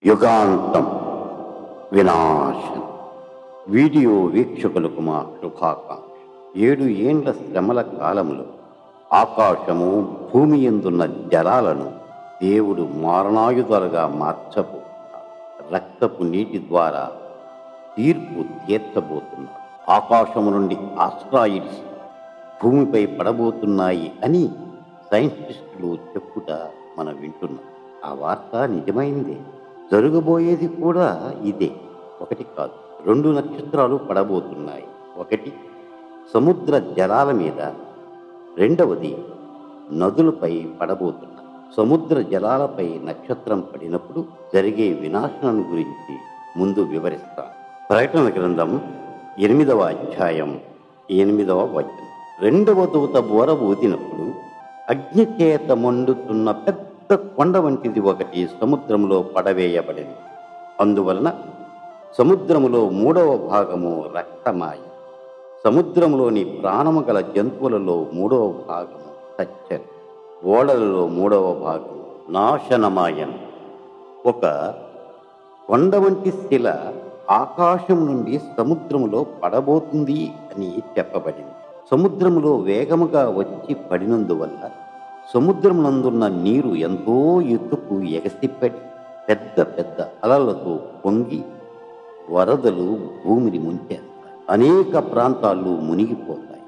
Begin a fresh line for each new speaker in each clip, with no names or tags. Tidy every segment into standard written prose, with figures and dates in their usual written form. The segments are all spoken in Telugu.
యుగాంతం వినాశనం. వీడియో వీక్షకులకు మా శుభాకాంక్ష. 7 ఏండ్ల శ్రమల కాలములో ఆకాశము భూమి యందున్న జలాలను దేవుడు మారణాయుధాలుగా మార్చబోతున్నాడు. రక్తపు నీటి ద్వారా తీర్పు తీర్చబోతున్నాడు. ఆకాశము నుండి ఆస్ట్రాయిడ్స్ భూమిపై పడబోతున్నాయి అని సైంటిస్టులు చెప్పుట మనం వింటున్నాం. ఆ వార్త నిజమైందే. జరగబోయేది కూడా ఇదే. ఒకటి కాదు, 2 నక్షత్రాలు పడబోతున్నాయి. ఒకటి సముద్ర జలాల మీద, రెండవది నదులపై పడబోతున్నాయి. సముద్ర జలాలపై నక్షత్రం పడినప్పుడు జరిగే వినాశనం గురించి ముందు వివరిస్తాను. ప్రకటన గ్రంథం 8వ అధ్యాయం 8వ వచనం. 2వ దూత బోర ఊదినప్పుడు అగ్ని చేత మండుతున్న పెద్ద కొండ వంటిది ఒకటి సముద్రంలో పడవేయబడింది. అందువలన సముద్రములో 3వ భాగము రక్తమాయ. సముద్రంలోని ప్రాణము గల జంతువులలో 3వ భాగము చచ్చెను. ఓడలలో 3వ భాగము నాశనమాయను. ఒక కొండ వంటి శిల ఆకాశం నుండి సముద్రములో పడబోతుంది అని చెప్పబడింది. సముద్రములో వేగముగా వచ్చి పడినందువల్ల సముద్రమునందున్న నీరు ఎంతో ఎత్తుకు ఎగసిపడి పెద్ద పెద్ద అలలతో పొంగి వరదలు భూమిని ముంచేస్తాయి. అనేక ప్రాంతాలు మునిగిపోతాయి.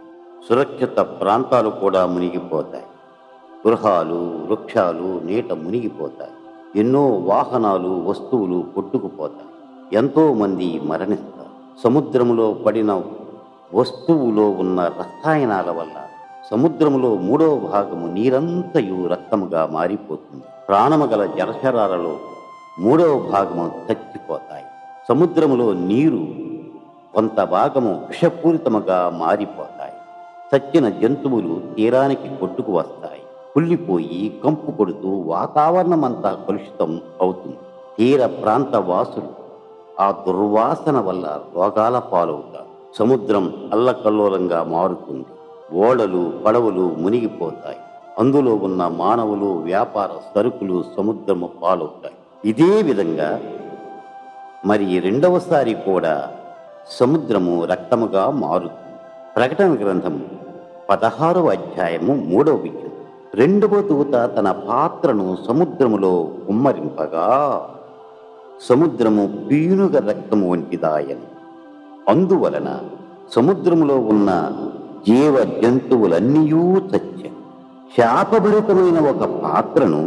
సురక్షిత ప్రాంతాలు కూడా మునిగిపోతాయి. గృహాలు, వృక్షాలు నీట మునిగిపోతాయి. ఎన్నో వాహనాలు, వస్తువులు కొట్టుకుపోతాయి. ఎంతో మంది మరణిస్తారు. సముద్రములో పడిన వస్తువులో ఉన్న రసాయనాల వల్ల సముద్రములో 3వ భాగము నీరంతయు రక్తముగా మారిపోతుంది. ప్రాణము గల జలచరాలలో 3వ భాగము చచ్చిపోతాయి. సముద్రములో నీరు కొంత భాగము విషపూరితముగా మారిపోతాయి. చచ్చిన జంతువులు తీరానికి కొట్టుకు వస్తాయి. కుళ్ళిపోయి కంపు కొడుతూ వాతావరణం అంతా కలుషితం అవుతుంది. తీర ప్రాంత వాసులు ఆ దుర్వాసన వల్ల రోగాల పాలవుతారు. సముద్రం అల్లకల్లోలంగా మారుతుంది. ఓడలు, పడవలు మునిగిపోతాయి. అందులో ఉన్న మానవులు, వ్యాపార సరుకులు సముద్రము పాలవుతాయి. ఇదే విధంగా మరి 2వసారి కూడా సముద్రము రక్తముగా మారుతుంది. ప్రకటన గ్రంథం 16వ అధ్యాయము 3వ వచనం. 2వ దూత తన పాత్రను సముద్రములో కుమ్మరింపగా సముద్రము పీనుగ రక్తము వంటిదాయను. అందువలన సముద్రములో ఉన్న జీవ జంతువులన్నీయూ చచ్చాయి. శాపభరితమైన ఒక పాత్రను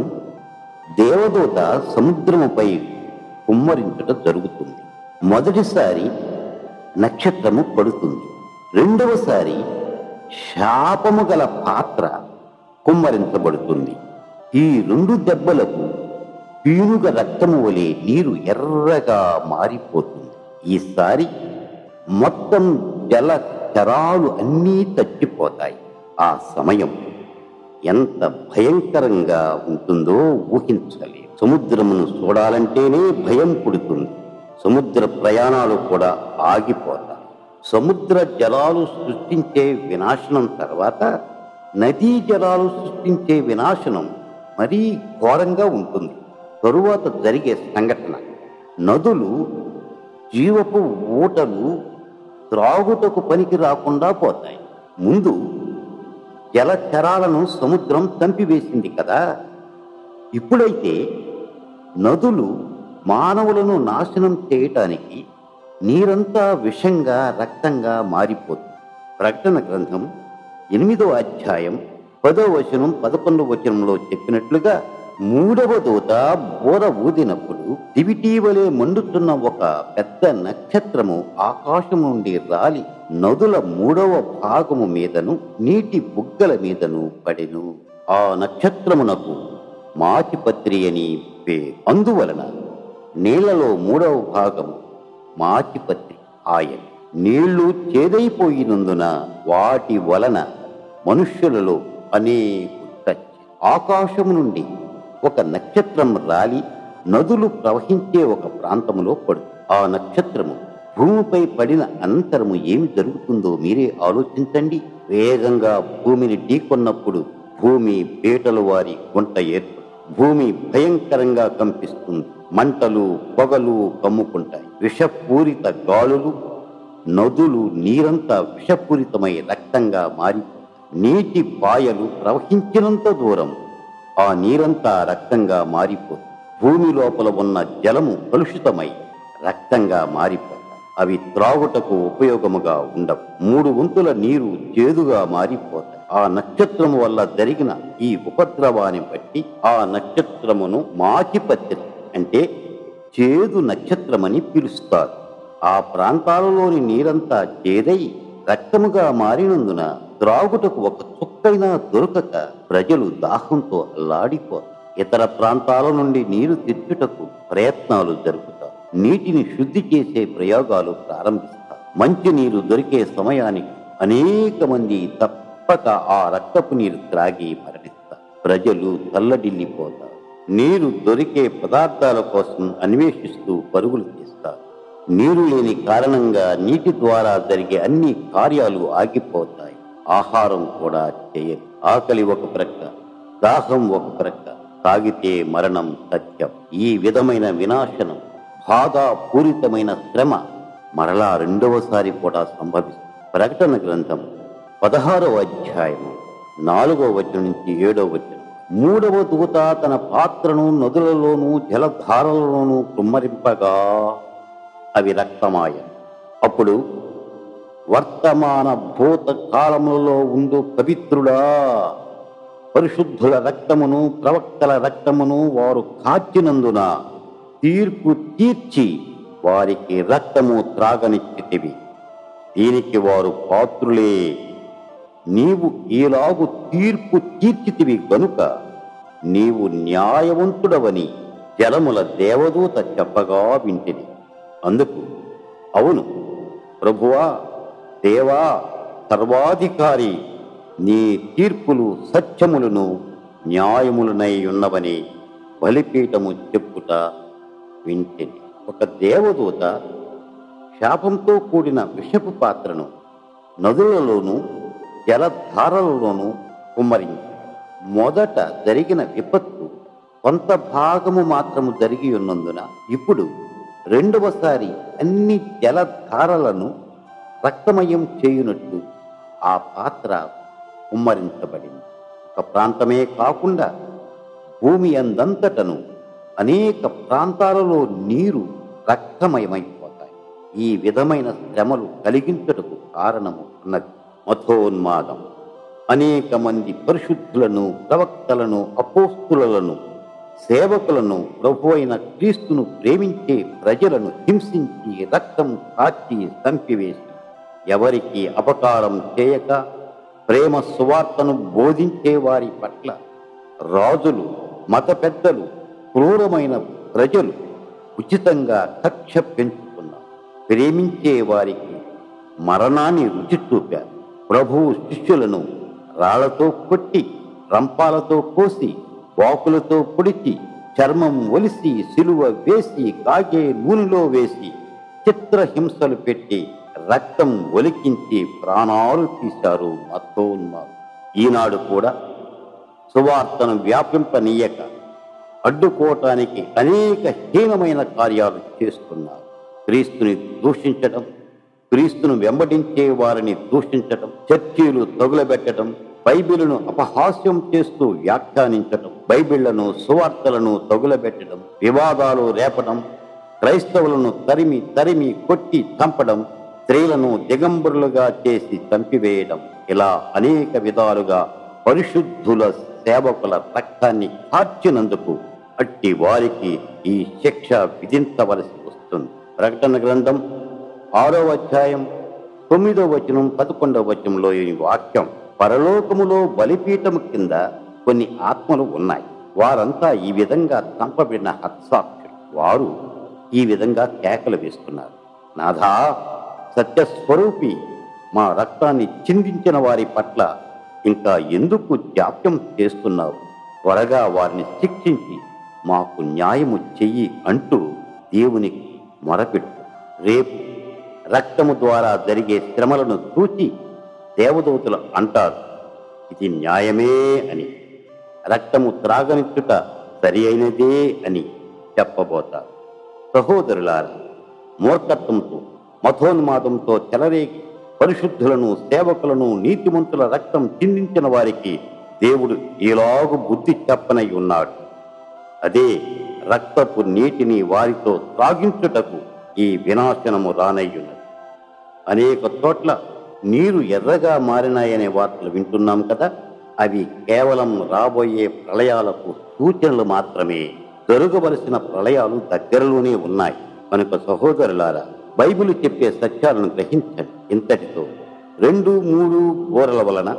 దేవదూత సముద్రముపై కుమ్మరించట జరుగుతుంది. మొదటిసారి నక్షత్రము పడుతుంది. 2వసారి శాపము గల పాత్ర కుమ్మరించబడుతుంది. ఈ 2 దెబ్బలకు పీనుగ రక్తము వలె నీరు ఎర్రగా మారిపోతుంది. ఈసారి మొత్తం జలచరాలు అన్నీ చచ్చిపోతాయి. ఆ సమయం ఎంత భయంకరంగా ఉంటుందో ఊహించలేదు. సముద్రమును చూడాలంటేనే భయం పుడుతుంది. సముద్ర ప్రయాణాలు కూడా ఆగిపోతాయి. సముద్ర జలాలు సృష్టించే వినాశనం తర్వాత నదీ జలాలు సృష్టించే వినాశనం మరీ ఘోరంగా ఉంటుంది. తరువాత జరిగే సంఘటన, నదులు, జీవపు ఊటలు త్రాగుటకు పనికి రాకుండా పోతాయి. ముందు జలచరాలను సముద్రం చంపివేసింది కదా. ఇప్పుడైతే నదులు మానవులను నాశనం చేయటానికి నీరంతా విషంగా, రక్తంగా మారిపోతుంది. ప్రకటన గ్రంథం 8వ అధ్యాయం 10వ వచనం 11వ వచనంలో చెప్పినట్లుగా 3వ దూత బోర ఊదినప్పుడు దివిటీవలే మండుతున్న ఒక పెద్ద నక్షత్రము ఆకాశం నుండి రాలి నదుల 3వ భాగము మీదను నీటి బుగ్గల మీదను పడెను. ఆ నక్షత్రమునకు మాచిపత్రి అని పేరు. అందువలన నీళ్లలో 3వ భాగము మాచిపత్రి ఆయను. నీళ్లు చేదైపోయినందున వాటి వలన మనుష్యులలో అనేకులు చచ్చి. ఆకాశము నుండి ఒక నక్షత్రం రాలి నదులు ప్రవహించే ఒక ప్రాంతంలో పడు. ఆ నక్షత్రము భూమిపై పడిన అనంతరము ఏమి జరుగుతుందో మీరే ఆలోచించండి. వేగంగా భూమిని ఢీకొన్నప్పుడు భూమి పీటలు వారి గుంట ఏర్పడు. భూమి భయంకరంగా కంపిస్తుంది. మంటలు పొగలు కమ్ముకుంటాయి. విషపూరిత గాలులు, నదులు నీరంతా విషపూరితమై రక్తంగా మారిపోతాయి. నీటి పాయలు ప్రవహించినంత దూరం ఆ నీరంతా రక్తంగా మారిపోతుంది. భూమి లోపల ఉన్న జలము కలుషితమై రక్తంగా మారిపోతాయి. అవి త్రాగుటకు ఉపయోగముగా ఉండవు. 3 వంతుల నీరు చేదుగా మారిపోతాయి. ఆ నక్షత్రము వల్ల జరిగిన ఈ ఉపద్రవాన్ని బట్టి ఆ నక్షత్రమును మాచిపత్రి అంటే చేదు నక్షత్రమని పిలుస్తారు. ఆ ప్రాంతాలలోని నీరంతా చేదై రక్తముగా మారినందున త్రాగుటకు ఒక చుక్కైనా దొరకక ప్రజలు దాహంతో అల్లాడిపోతారు. ఇతర ప్రాంతాల నుండి నీరు తెచ్చుటకు ప్రయత్నాలు జరుపుతారు. నీటిని శుద్ధి చేసే ప్రయోగాలు ప్రారంభిస్తారు. మంచి నీరు దొరికే సమయానికి అనేక మంది తప్పక ఆ రక్తపు నీరు త్రాగి మరణిస్తారు. ప్రజలు తల్లడిల్లిపోతారు. నీరు దొరికే పదార్థాల కోసం అన్వేషిస్తూ పరుగులు తీస్తారు. నీరు లేని కారణంగా నీటి ద్వారా జరిగే అన్ని కార్యాలు ఆగిపోతాయి. ఆహారం కూడా చేయరు. ఆకలి ఒక ప్రక్క, దాహం ఒక ప్రక్క, తాగితే మరణం సత్యం. ఈ విధమైన వినాశనం, బాధాపూరితమైన శ్రమ మరలా రెండవసారి కూడా సంభవిస్తుంది. ప్రకటన గ్రంథం 16వ అధ్యాయము 4వ వచనం నుంచి 7వ వచనం. 3వ దూత తన పాత్రను నదులలోనూ జలధారలలోనూ కుమ్మరింపగా అవి రక్తమాయ. అప్పుడు వర్తమాన భూత కాలములలో ఉండు పవిత్రుడా, పరిశుద్ధుల రక్తమును ప్రవక్తల రక్తమును వారు కాచినందున తీర్పు తీర్చి వారికి రక్తము త్రాగనిచ్చితివి. దీనికి వారు పాత్రులే. నీవు ఈలాగు తీర్పు తీర్చితివి గనుక నీవు న్యాయవంతుడవని జలముల దేవదూత చెప్పగా వింటిని. అందుకు అవును ప్రభువా, దేవా, సర్వాధికారి, నీ తీర్పులు సత్యములను న్యాయములనై ఉన్నవని బలిపీఠము చెప్పుట వింటిని. ఒక దేవదూత శాపంతో కూడిన విషపు పాత్రను నదులలోనూ జలధారలలోనూ కుమ్మరించి. మొదట జరిగిన విపత్తు కొంత భాగము మాత్రము జరిగి ఉన్నందున ఇప్పుడు రెండవసారి అన్ని జలధారలను రక్తమయం చేయునట్టు ఆ పాత్ర కుమ్మరించబడింది. ఒక ప్రాంతమే కాకుండా భూమి అందంతటను అనేక ప్రాంతాలలో నీరు రక్తమయమైపోతాయి. ఈ విధమైన శ్రమలు కలిగించుటకు కారణము ఉన్నది మతోన్మాదం. అనేక మంది పరిశుద్ధులను, ప్రవక్తలను, అపోస్తులను, సేవకులను, ప్రభు అయిన క్రీస్తును ప్రేమించే ప్రజలను హింసించి రక్తం కాచి చంపివేసి ఎవరికి అపకారం చేయక ప్రేమ సువార్తను బోధించే వారి పట్ల రాజులు, మత పెద్దలు, క్రూరమైన ప్రజలు ఉచితంగా కక్ష పెంచుకున్నారు. ప్రేమించే వారికి మరణాన్ని రుచి చూపారు. ప్రభువు శిష్యులను రాళ్లతో కొట్టి, రంపాలతో కోసి, వాకులతో పొడిచి, చర్మం ఒలిసి, సిలువ వేసి, కాగే నూనెలో వేసి, చిత్రహింసలు పెట్టి, రక్తం ఒలికించి ప్రాణాలు తీశారు మతోన్మాదులు. ఈనాడు కూడా సువార్తను వ్యాపింపనీయక అడ్డుకోవటానికి అనేక హీనమైన కార్యాలు చేస్తున్నారు. క్రీస్తుని దూషించటం, క్రీస్తును వెంబడించే వారిని దూషించటం, చర్చీలు తగులబెట్టడం, బైబిలును అపహాస్యం చేస్తూ వ్యాఖ్యానించటం, బైబిళ్లను సువార్తలను తగులబెట్టడం, వివాదాలు రేపడం, క్రైస్తవులను తరిమి తరిమి కొట్టి చంపడం, స్త్రీలను దిగంబరులుగా చేసి చంపివేయడం, ఇలా అనేక విధాలుగా పరిశుద్ధుల సేవకుల రక్తాన్ని కార్చినందుకు అట్టి వారికి ఈ శిక్ష విధించవలసి వస్తుంది. ప్రకటన గ్రంథం 6వ అధ్యాయం 9వ వచనం 11వ వచనంలో ఈ వాక్యం, పరలోకములో బలిపీఠము కింద కొన్ని ఆత్మలు ఉన్నాయి. వారంతా ఈ విధంగా చంపబడిన హత్సాక్షులు. వారు ఈ విధంగా కేకలు వేస్తున్నారు, నాథా, సత్యస్వరూపి, మా రక్తాన్ని చిందించిన వారి పట్ల ఇంకా ఎందుకు జాప్యం చేస్తున్నావు? త్వరగా వారిని శిక్షించి మాకు న్యాయము చెయ్యి అంటూ దేవునికి మొరపెట్టు. రేపు రక్తము ద్వారా జరిగే శ్రమలను చూచి దేవదూతలు అంటారు, ఇది న్యాయమే అని. రక్తము త్రాగనిచ్చుట సరి అయినదే అని చెప్పబోతారు. సహోదరులారా, మూర్ఖత్వంతో మతోన్మాదంతో చెలరేగి పరిశుద్ధులను, సేవకులను, నీతిమంతుల రక్తం చిందించిన వారికి దేవుడు ఈలాగు బుద్ధి చెప్పనై ఉన్నాడు. అదే రక్తపు నీటిని వారితో త్రాగించుటకు ఈ వినాశనము రానయ్యున్నది. అనేక చోట్ల నీరు ఎర్రగా మారినాయనే వార్తలు వింటున్నాం కదా. అవి కేవలం రాబోయే ప్రళయాలకు సూచనలు మాత్రమే. జరగవలసిన ప్రళయాలు దగ్గరలోనే ఉన్నాయి. కనుక సహోదరులారా, బైబిల్ చెప్పే సత్యాలను గ్రహించండి. ఇంతటితో 2-3 బోరల వలన,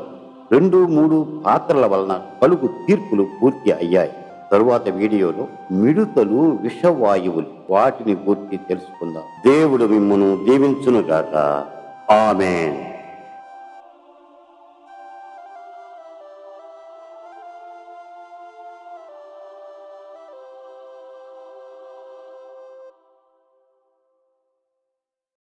2-3 పాత్రల వలన కలుగు తీర్పులు పూర్తి అయ్యాయి. తరువాత వీడియోలో మిడుతలు, విషవాయువులు, వాటిని పూర్తి తెలుసుకుందాం. దేవుడు మిమ్మును దీవించునుగాక. ఆమేన్.